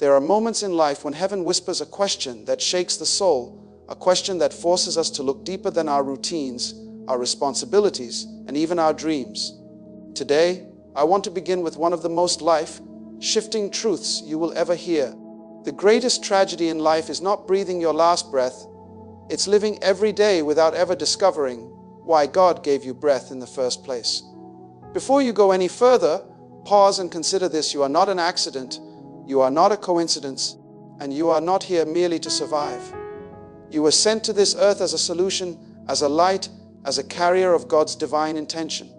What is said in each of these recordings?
There are moments in life when heaven whispers a question that shakes the soul, a question that forces us to look deeper than our routines, our responsibilities, and even our dreams. Today, I want to begin with one of the most life-shifting truths you will ever hear. The greatest tragedy in life is not breathing your last breath, it's living every day without ever discovering why God gave you breath in the first place. Before you go any further, pause and consider this. You are not an accident, you are not a coincidence, and you are not here merely to survive. You were sent to this earth as a solution, as a light, as a carrier of God's divine intention.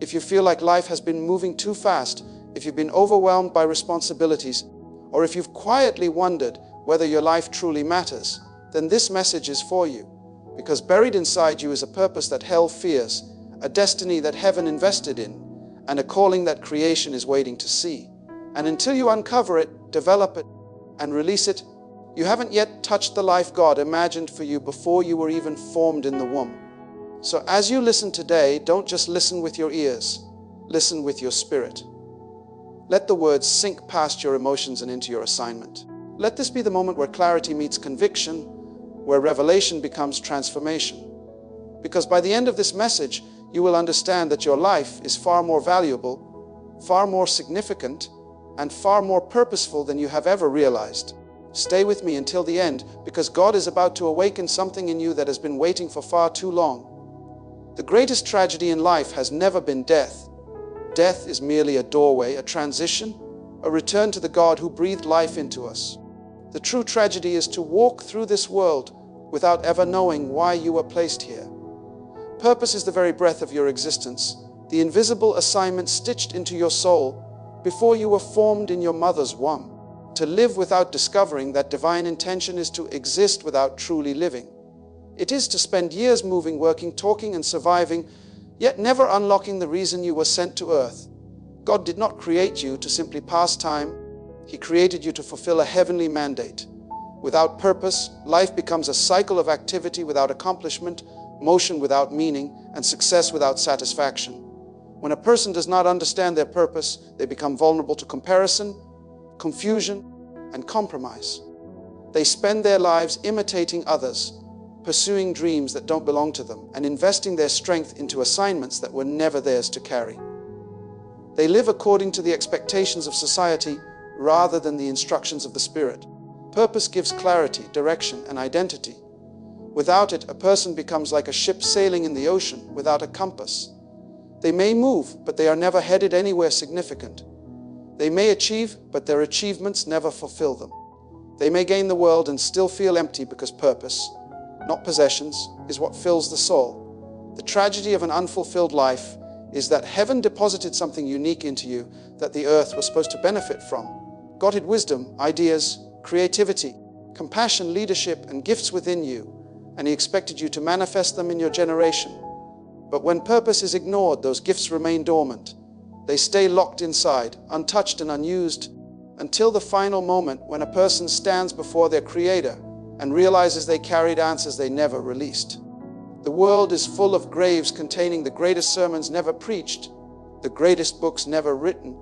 If you feel like life has been moving too fast, if you've been overwhelmed by responsibilities, or if you've quietly wondered whether your life truly matters, then this message is for you. Because buried inside you is a purpose that hell fears, a destiny that heaven invested in, and a calling that creation is waiting to see. And until you uncover it, develop it, and release it, you haven't yet touched the life God imagined for you before you were even formed in the womb. So as you listen today, don't just listen with your ears, listen with your spirit. Let the words sink past your emotions and into your assignment. Let this be the moment where clarity meets conviction, where revelation becomes transformation. Because by the end of this message, you will understand that your life is far more valuable, far more significant, and far more purposeful than you have ever realized. Stay with me until the end, because God is about to awaken something in you that has been waiting for far too long. The greatest tragedy in life has never been death. Death is merely a doorway, a transition, a return to the God who breathed life into us. The true tragedy is to walk through this world without ever knowing why you were placed here. Purpose is the very breath of your existence, the invisible assignment stitched into your soul before you were formed in your mother's womb. To live without discovering that divine intention is to exist without truly living. It is to spend years moving, working, talking, and surviving, yet never unlocking the reason you were sent to earth. God did not create you to simply pass time. He created you to fulfill a heavenly mandate. Without purpose, life becomes a cycle of activity without accomplishment, motion without meaning, and success without satisfaction. When a person does not understand their purpose, they become vulnerable to comparison, confusion, and compromise. They spend their lives imitating others, pursuing dreams that don't belong to them, and investing their strength into assignments that were never theirs to carry. They live according to the expectations of society rather than the instructions of the Spirit. Purpose gives clarity, direction, and identity. Without it, a person becomes like a ship sailing in the ocean without a compass. They may move, but they are never headed anywhere significant. They may achieve, but their achievements never fulfill them. They may gain the world and still feel empty because purpose, not possessions, is what fills the soul. The tragedy of an unfulfilled life is that heaven deposited something unique into you that the earth was supposed to benefit from. God hid wisdom, ideas, creativity, compassion, leadership, and gifts within you, and He expected you to manifest them in your generation. But when purpose is ignored, those gifts remain dormant. They stay locked inside, untouched and unused, until the final moment when a person stands before their Creator and realizes they carried answers they never released. The world is full of graves containing the greatest sermons never preached, the greatest books never written,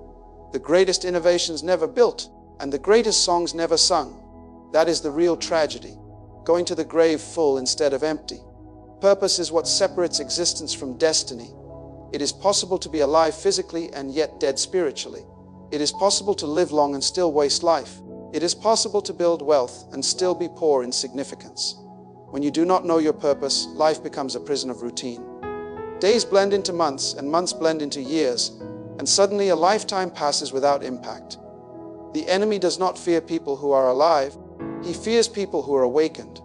the greatest innovations never built, and the greatest songs never sung. That is the real tragedy, going to the grave full instead of empty. Purpose is what separates existence from destiny. It is possible to be alive physically and yet dead spiritually. It is possible to live long and still waste life. It is possible to build wealth and still be poor in significance. When you do not know your purpose, life becomes a prison of routine. Days blend into months and months blend into years, and suddenly a lifetime passes without impact. The enemy does not fear people who are alive. He fears people who are awakened.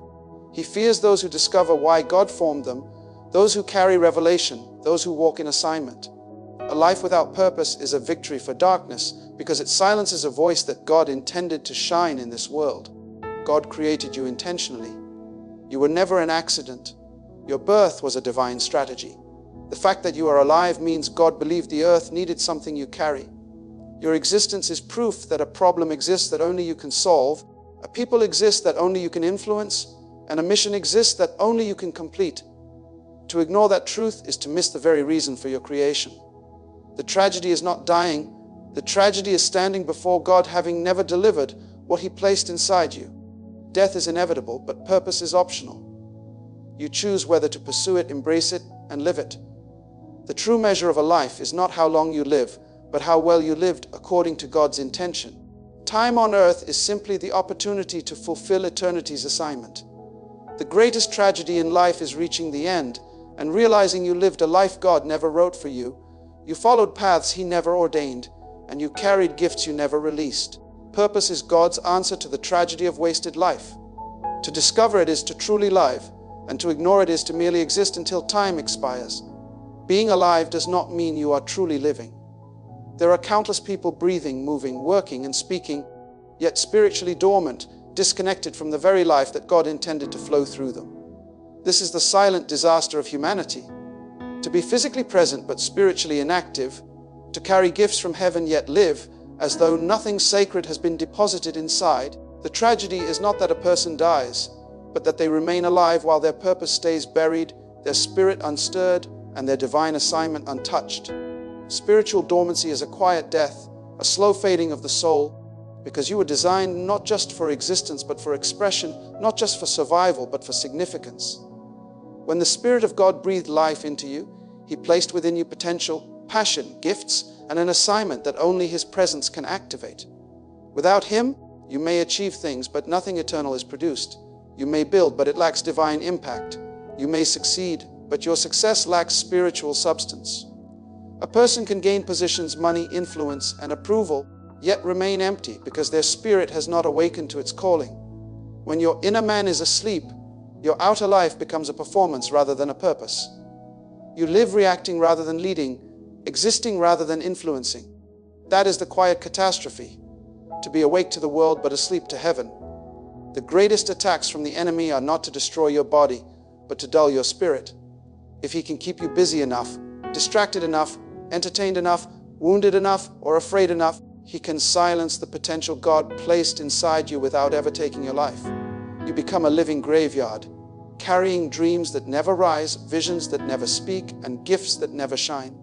He fears those who discover why God formed them, those who carry revelation, those who walk in assignment. A life without purpose is a victory for darkness because it silences a voice that God intended to shine in this world. God created you intentionally. You were never an accident. Your birth was a divine strategy. The fact that you are alive means God believed the earth needed something you carry. Your existence is proof that a problem exists that only you can solve, a people exist that only you can influence, and a mission exists that only you can complete. To ignore that truth is to miss the very reason for your creation. The tragedy is not dying. The tragedy is standing before God having never delivered what He placed inside you. Death is inevitable, but purpose is optional. You choose whether to pursue it, embrace it, and live it. The true measure of a life is not how long you live, but how well you lived according to God's intention. Time on earth is simply the opportunity to fulfill eternity's assignment. The greatest tragedy in life is reaching the end and realizing you lived a life God never wrote for you. You followed paths He never ordained, and you carried gifts you never released. Purpose is God's answer to the tragedy of wasted life. To discover it is to truly live, and to ignore it is to merely exist until time expires. Being alive does not mean you are truly living. There are countless people breathing, moving, working, and speaking, yet spiritually dormant, disconnected from the very life that God intended to flow through them. This is the silent disaster of humanity. To be physically present but spiritually inactive, to carry gifts from heaven yet live as though nothing sacred has been deposited inside. The tragedy is not that a person dies, but that they remain alive while their purpose stays buried, their spirit unstirred, and their divine assignment untouched. Spiritual dormancy is a quiet death, a slow fading of the soul, because you were designed not just for existence but for expression, not just for survival but for significance. When the Spirit of God breathed life into you, He placed within you potential, passion, gifts, and an assignment that only His presence can activate. Without Him, you may achieve things, but nothing eternal is produced. You may build, but it lacks divine impact. You may succeed, but your success lacks spiritual substance. A person can gain positions, money, influence, and approval, yet remain empty because their spirit has not awakened to its calling. When your inner man is asleep, your outer life becomes a performance rather than a purpose. You live reacting rather than leading, existing rather than influencing. That is the quiet catastrophe, to be awake to the world but asleep to heaven. The greatest attacks from the enemy are not to destroy your body, but to dull your spirit. If he can keep you busy enough, distracted enough, entertained enough, wounded enough, or afraid enough, he can silence the potential God placed inside you without ever taking your life. You become a living graveyard, carrying dreams that never rise, visions that never speak, and gifts that never shine.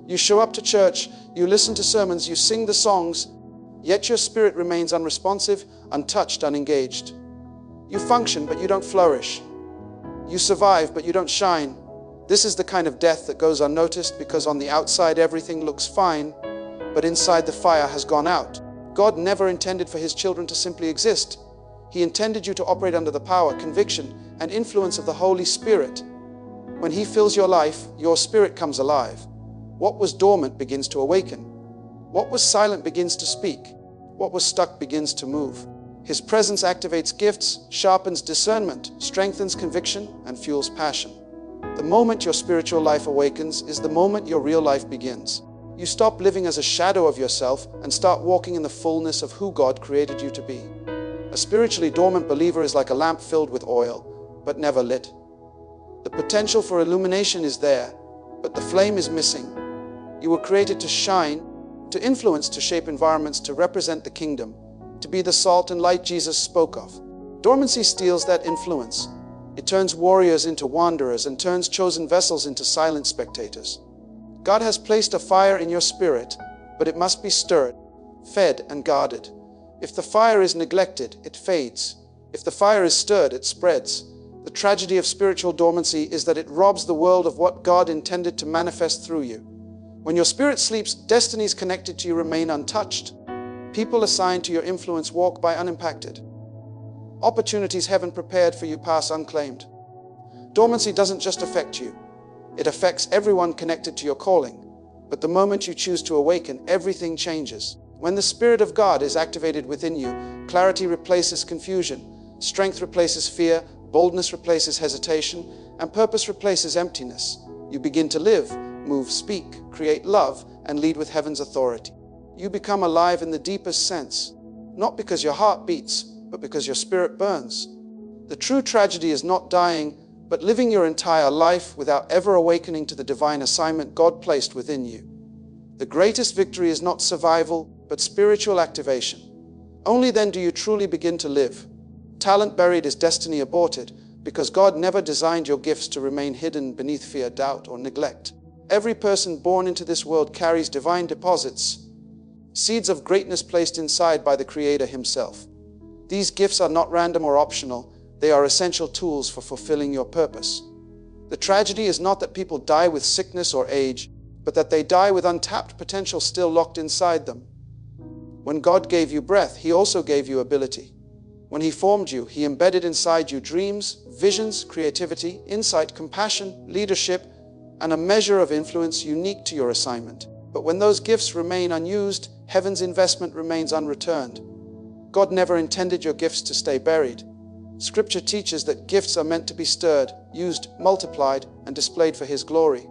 You show up to church, you listen to sermons, you sing the songs, yet your spirit remains unresponsive, untouched, unengaged. You function, but you don't flourish. You survive, but you don't shine. This is the kind of death that goes unnoticed because on the outside everything looks fine, but inside the fire has gone out. God never intended for His children to simply exist. He intended you to operate under the power, conviction, and influence of the Holy Spirit. When He fills your life, your spirit comes alive. What was dormant begins to awaken. What was silent begins to speak. What was stuck begins to move. His presence activates gifts, sharpens discernment, strengthens conviction, and fuels passion. The moment your spiritual life awakens is the moment your real life begins. You stop living as a shadow of yourself and start walking in the fullness of who God created you to be. A spiritually dormant believer is like a lamp filled with oil, but never lit. The potential for illumination is there, but the flame is missing. You were created to shine, to influence, to shape environments, to represent the kingdom, to be the salt and light Jesus spoke of. Dormancy steals that influence. It turns warriors into wanderers and turns chosen vessels into silent spectators. God has placed a fire in your spirit, but it must be stirred, fed, and guarded. If the fire is neglected, it fades. If the fire is stirred, it spreads. The tragedy of spiritual dormancy is that it robs the world of what God intended to manifest through you. When your spirit sleeps, destinies connected to you remain untouched. People assigned to your influence walk by unimpacted. Opportunities heaven prepared for you pass unclaimed. Dormancy doesn't just affect you. It affects everyone connected to your calling. But the moment you choose to awaken, everything changes. When the Spirit of God is activated within you, clarity replaces confusion, strength replaces fear, boldness replaces hesitation, and purpose replaces emptiness. You begin to live, move, speak, create love, and lead with heaven's authority. You become alive in the deepest sense, not because your heart beats, but because your spirit burns. The true tragedy is not dying, but living your entire life without ever awakening to the divine assignment God placed within you. The greatest victory is not survival, but spiritual activation. Only then do you truly begin to live. Talent buried is destiny aborted, because God never designed your gifts to remain hidden beneath fear, doubt, or neglect. Every person born into this world carries divine deposits, seeds of greatness placed inside by the Creator Himself. These gifts are not random or optional. They are essential tools for fulfilling your purpose. The tragedy is not that people die with sickness or age, but that they die with untapped potential still locked inside them. When God gave you breath, He also gave you ability. When He formed you, He embedded inside you dreams, visions, creativity, insight, compassion, leadership, and a measure of influence unique to your assignment. But when those gifts remain unused, heaven's investment remains unreturned. God never intended your gifts to stay buried. Scripture teaches that gifts are meant to be stirred, used, multiplied, and displayed for His glory.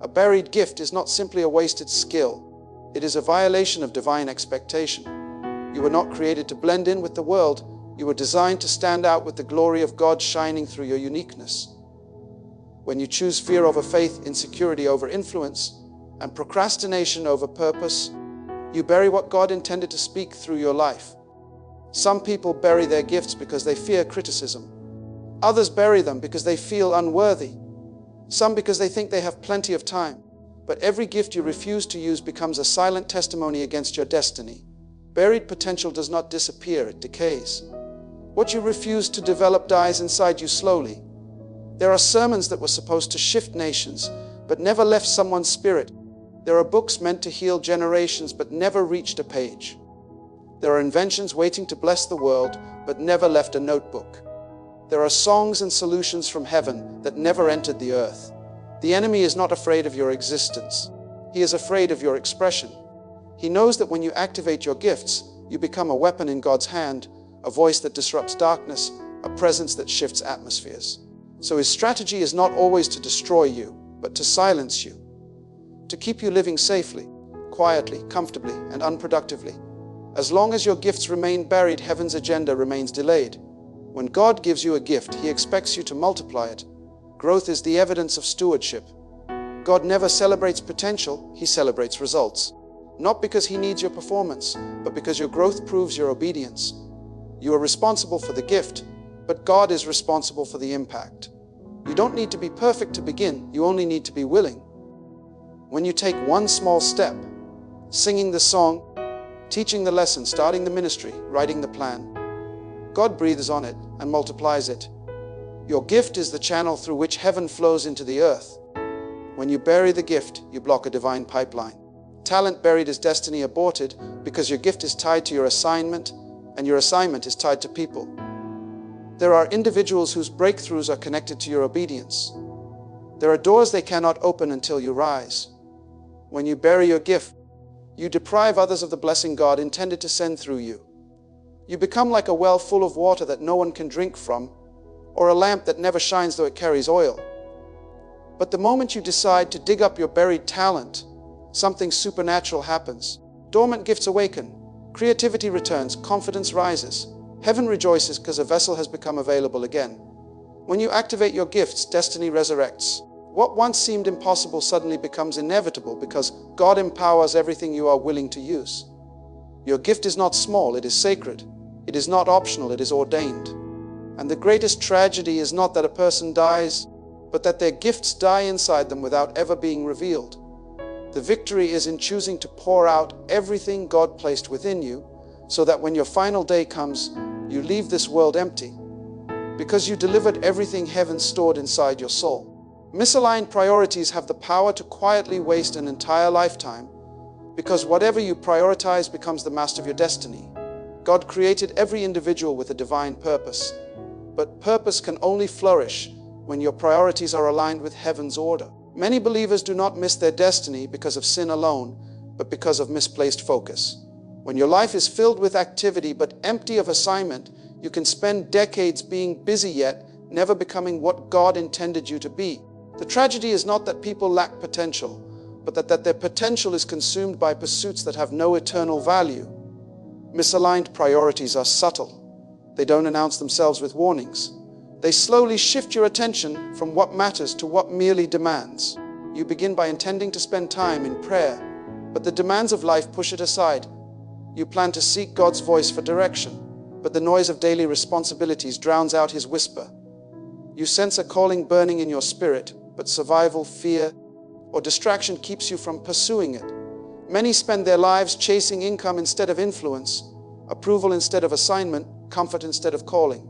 A buried gift is not simply a wasted skill. It is a violation of divine expectation. You were not created to blend in with the world. You were designed to stand out with the glory of God shining through your uniqueness. When you choose fear over faith, insecurity over influence, and procrastination over purpose, you bury what God intended to speak through your life. Some people bury their gifts because they fear criticism. Others bury them because they feel unworthy. Some because they think they have plenty of time. But every gift you refuse to use becomes a silent testimony against your destiny. Buried potential does not disappear, it decays. What you refuse to develop dies inside you slowly. There are sermons that were supposed to shift nations, but never left someone's spirit. There are books meant to heal generations, but never reached a page. There are inventions waiting to bless the world, but never left a notebook. There are songs and solutions from heaven that never entered the earth. The enemy is not afraid of your existence. He is afraid of your expression. He knows that when you activate your gifts, you become a weapon in God's hand, a voice that disrupts darkness, a presence that shifts atmospheres. So his strategy is not always to destroy you, but to silence you, to keep you living safely, quietly, comfortably, and unproductively. As long as your gifts remain buried, heaven's agenda remains delayed. When God gives you a gift, He expects you to multiply it. Growth is the evidence of stewardship. God never celebrates potential, He celebrates results. Not because He needs your performance, but because your growth proves your obedience. You are responsible for the gift, but God is responsible for the impact. You don't need to be perfect to begin, you only need to be willing. When you take one small step, singing the song, teaching the lesson, starting the ministry, writing the plan, God breathes on it and multiplies it. Your gift is the channel through which heaven flows into the earth. When you bury the gift, you block a divine pipeline. Talent buried is destiny aborted because your gift is tied to your assignment and your assignment is tied to people. There are individuals whose breakthroughs are connected to your obedience. There are doors they cannot open until you rise. When you bury your gift, you deprive others of the blessing God intended to send through you. You become like a well full of water that no one can drink from, or a lamp that never shines though it carries oil. But the moment you decide to dig up your buried talent, something supernatural happens. Dormant gifts awaken, creativity returns, confidence rises. Heaven rejoices because a vessel has become available again. When you activate your gifts, destiny resurrects. What once seemed impossible suddenly becomes inevitable because God empowers everything you are willing to use. Your gift is not small, it is sacred. It is not optional, it is ordained. And the greatest tragedy is not that a person dies, but that their gifts die inside them without ever being revealed. The victory is in choosing to pour out everything God placed within you, so that when your final day comes, you leave this world empty, because you delivered everything heaven stored inside your soul. Misaligned priorities have the power to quietly waste an entire lifetime, because whatever you prioritize becomes the master of your destiny. God created every individual with a divine purpose, but purpose can only flourish when your priorities are aligned with heaven's order. Many believers do not miss their destiny because of sin alone, but because of misplaced focus. When your life is filled with activity but empty of assignment, you can spend decades being busy yet never becoming what God intended you to be. The tragedy is not that people lack potential, but that their potential is consumed by pursuits that have no eternal value. Misaligned priorities are subtle. They don't announce themselves with warnings. They slowly shift your attention from what matters to what merely demands. You begin by intending to spend time in prayer, but the demands of life push it aside. You plan to seek God's voice for direction, but the noise of daily responsibilities drowns out His whisper. You sense a calling burning in your spirit, but survival, fear, or distraction keeps you from pursuing it. Many spend their lives chasing income instead of influence, approval instead of assignment, comfort instead of calling.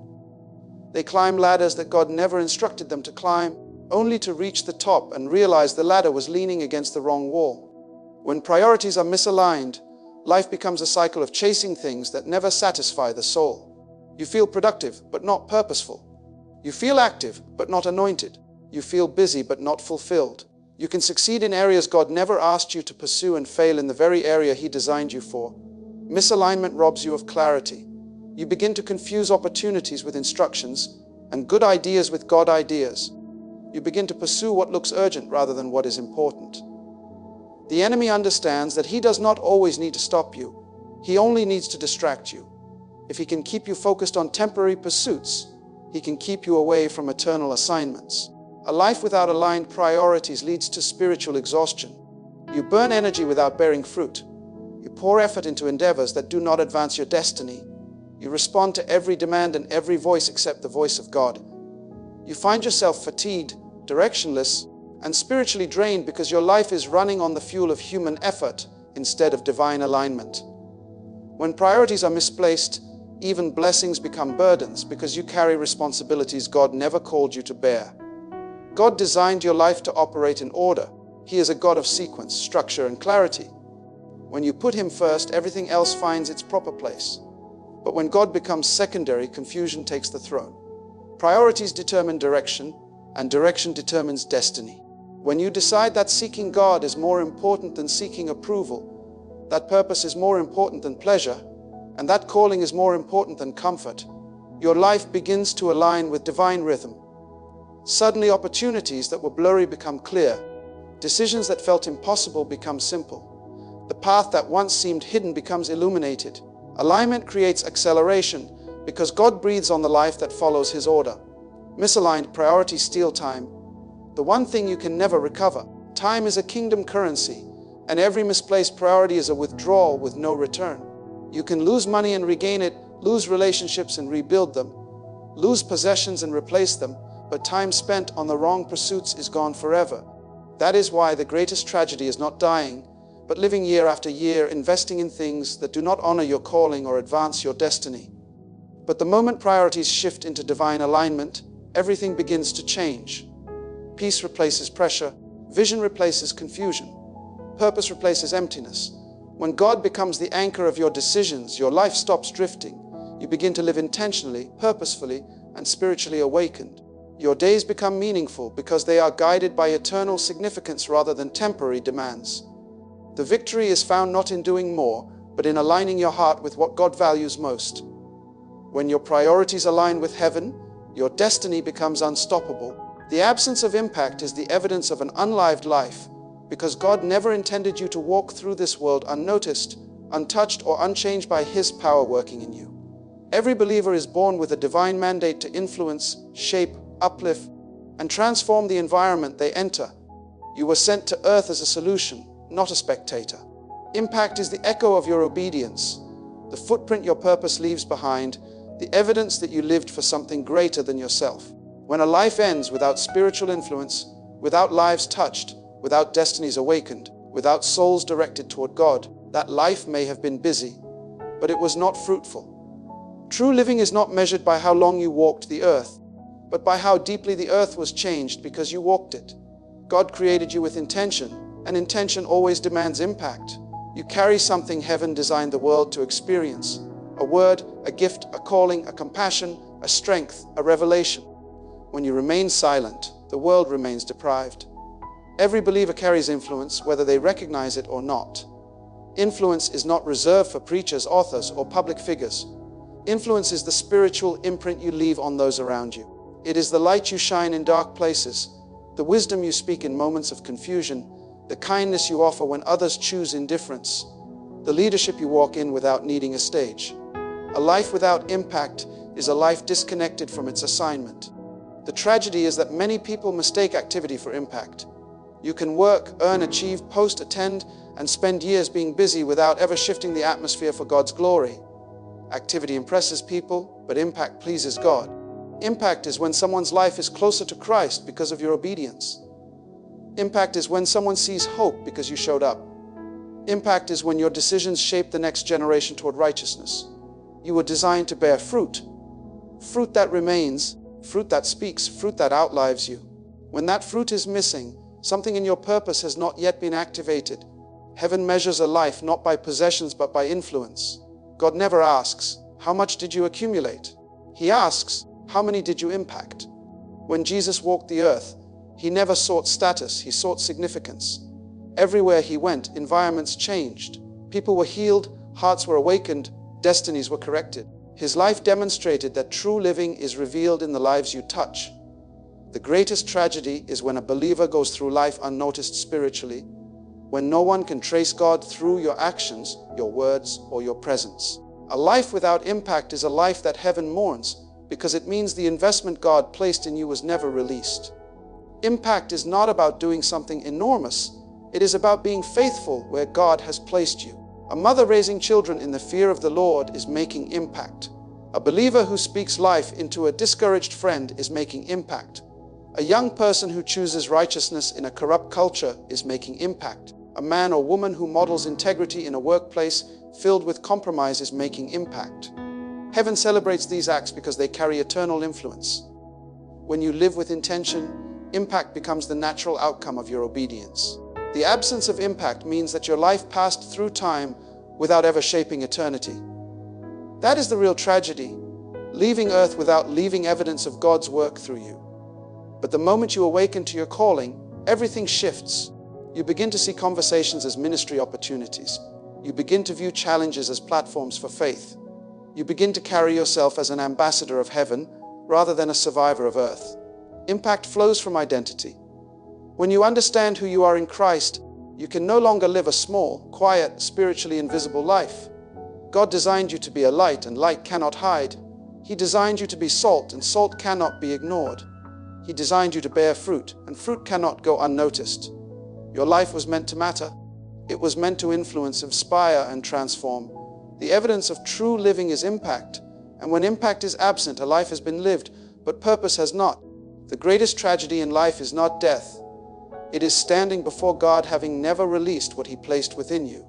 They climb ladders that God never instructed them to climb, only to reach the top and realize the ladder was leaning against the wrong wall. When priorities are misaligned, life becomes a cycle of chasing things that never satisfy the soul. You feel productive, but not purposeful. You feel active, but not anointed. You feel busy, but not fulfilled. You can succeed in areas God never asked you to pursue and fail in the very area He designed you for. Misalignment robs you of clarity. You begin to confuse opportunities with instructions and good ideas with God ideas. You begin to pursue what looks urgent rather than what is important. The enemy understands that he does not always need to stop you. He only needs to distract you. If he can keep you focused on temporary pursuits, he can keep you away from eternal assignments. A life without aligned priorities leads to spiritual exhaustion. You burn energy without bearing fruit. You pour effort into endeavors that do not advance your destiny. You respond to every demand and every voice except the voice of God. You find yourself fatigued, directionless, and spiritually drained because your life is running on the fuel of human effort instead of divine alignment. When priorities are misplaced, even blessings become burdens because you carry responsibilities God never called you to bear. God designed your life to operate in order. He is a God of sequence, structure, and clarity. When you put Him first, everything else finds its proper place. But when God becomes secondary, confusion takes the throne. Priorities determine direction, and direction determines destiny. When you decide that seeking God is more important than seeking approval, that purpose is more important than pleasure, and that calling is more important than comfort, your life begins to align with divine rhythm. Suddenly, opportunities that were blurry become clear. Decisions that felt impossible become simple. The path that once seemed hidden becomes illuminated. Alignment creates acceleration because God breathes on the life that follows His order. Misaligned priorities steal time, the one thing you can never recover. Time is a kingdom currency, and every misplaced priority is a withdrawal with no return. You can lose money and regain it, lose relationships and rebuild them, lose possessions and replace them, but time spent on the wrong pursuits is gone forever. That is why the greatest tragedy is not dying, but living year after year, investing in things that do not honor your calling or advance your destiny. But the moment priorities shift into divine alignment, everything begins to change. Peace replaces pressure, vision replaces confusion, purpose replaces emptiness. When God becomes the anchor of your decisions, your life stops drifting. You begin to live intentionally, purposefully, and spiritually awakened. Your days become meaningful because they are guided by eternal significance rather than temporary demands. The victory is found not in doing more, but in aligning your heart with what God values most. When your priorities align with heaven, your destiny becomes unstoppable. The absence of impact is the evidence of an unlived life, because God never intended you to walk through this world unnoticed, untouched, or unchanged by His power working in you. Every believer is born with a divine mandate to influence, shape, uplift, and transform the environment they enter. You were sent to earth as a solution, not a spectator. Impact is the echo of your obedience, the footprint your purpose leaves behind, the evidence that you lived for something greater than yourself. When a life ends without spiritual influence, without lives touched, without destinies awakened, without souls directed toward God, that life may have been busy, but it was not fruitful. True living is not measured by how long you walked the earth, but by how deeply the earth was changed because you walked it. God created you with intention, and intention always demands impact. You carry something heaven designed the world to experience: a word, a gift, a calling, a compassion, a strength, a revelation. When you remain silent, the world remains deprived. Every believer carries influence, whether they recognize it or not. Influence is not reserved for preachers, authors, or public figures. Influence is the spiritual imprint you leave on those around you. It is the light you shine in dark places, the wisdom you speak in moments of confusion, the kindness you offer when others choose indifference, the leadership you walk in without needing a stage. A life without impact is a life disconnected from its assignment. The tragedy is that many people mistake activity for impact. You can work, earn, achieve, post, attend, and spend years being busy without ever shifting the atmosphere for God's glory. Activity impresses people, but impact pleases God. Impact is when someone's life is closer to Christ because of your obedience. Impact is when someone sees hope because you showed up. Impact is when your decisions shape the next generation toward righteousness. You were designed to bear fruit. Fruit that remains, fruit that speaks, fruit that outlives you. When that fruit is missing, something in your purpose has not yet been activated. Heaven measures a life not by possessions but by influence. God never asks, "How much did you accumulate?" He asks, "How many did you impact?" When Jesus walked the earth, he never sought status, he sought significance. Everywhere he went, environments changed. People were healed, hearts were awakened, destinies were corrected. His life demonstrated that true living is revealed in the lives you touch. The greatest tragedy is when a believer goes through life unnoticed spiritually, when no one can trace God through your actions, your words, or your presence. A life without impact is a life that heaven mourns, because it means the investment God placed in you was never released. Impact is not about doing something enormous. It is about being faithful where God has placed you. A mother raising children in the fear of the Lord is making impact. A believer who speaks life into a discouraged friend is making impact. A young person who chooses righteousness in a corrupt culture is making impact. A man or woman who models integrity in a workplace filled with compromise is making impact. Heaven celebrates these acts because they carry eternal influence. When you live with intention, impact becomes the natural outcome of your obedience. The absence of impact means that your life passed through time without ever shaping eternity. That is the real tragedy, leaving earth without leaving evidence of God's work through you. But the moment you awaken to your calling, everything shifts. You begin to see conversations as ministry opportunities. You begin to view challenges as platforms for faith. You begin to carry yourself as an ambassador of heaven rather than a survivor of earth. Impact flows from identity. When you understand who you are in Christ, you can no longer live a small, quiet, spiritually invisible life. God designed you to be a light, and light cannot hide. He designed you to be salt, and salt cannot be ignored. He designed you to bear fruit, and fruit cannot go unnoticed. Your life was meant to matter. It was meant to influence, inspire, and transform. The evidence of true living is impact, and when impact is absent, a life has been lived, but purpose has not. The greatest tragedy in life is not death. It is standing before God having never released what He placed within you.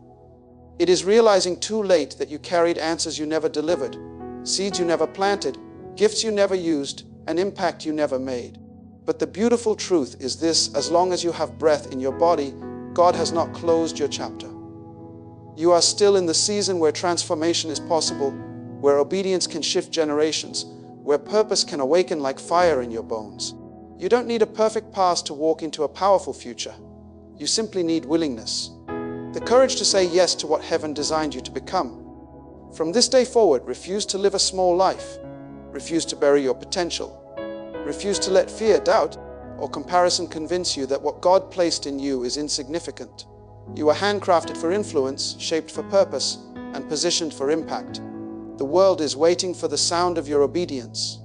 It is realizing too late that you carried answers you never delivered, seeds you never planted, gifts you never used, and impact you never made. But the beautiful truth is this: as long as you have breath in your body, God has not closed your chapter. You are still in the season where transformation is possible, where obedience can shift generations, where purpose can awaken like fire in your bones. You don't need a perfect past to walk into a powerful future. You simply need willingness. The courage to say yes to what heaven designed you to become. From this day forward, refuse to live a small life. Refuse to bury your potential. Refuse to let fear, doubt, or comparison convince you that what God placed in you is insignificant. You are handcrafted for influence, shaped for purpose, and positioned for impact. The world is waiting for the sound of your obedience.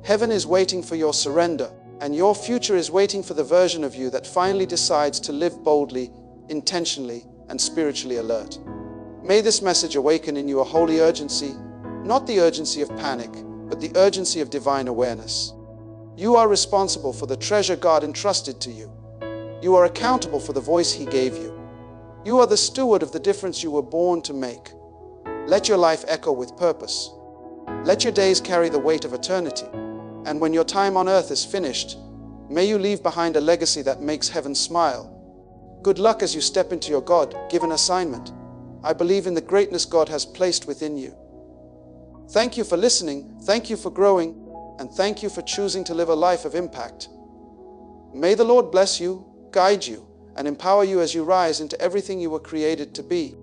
Heaven is waiting for your surrender. And your future is waiting for the version of you that finally decides to live boldly, intentionally, and spiritually alert. May this message awaken in you a holy urgency, not the urgency of panic, but the urgency of divine awareness. You are responsible for the treasure God entrusted to you. You are accountable for the voice He gave you. You are the steward of the difference you were born to make. Let your life echo with purpose. Let your days carry the weight of eternity. And when your time on earth is finished, may you leave behind a legacy that makes heaven smile. Good luck as you step into your God-given assignment. I believe in the greatness God has placed within you. Thank you for listening, thank you for growing, and thank you for choosing to live a life of impact. May the Lord bless you, guide you, and empower you as you rise into everything you were created to be.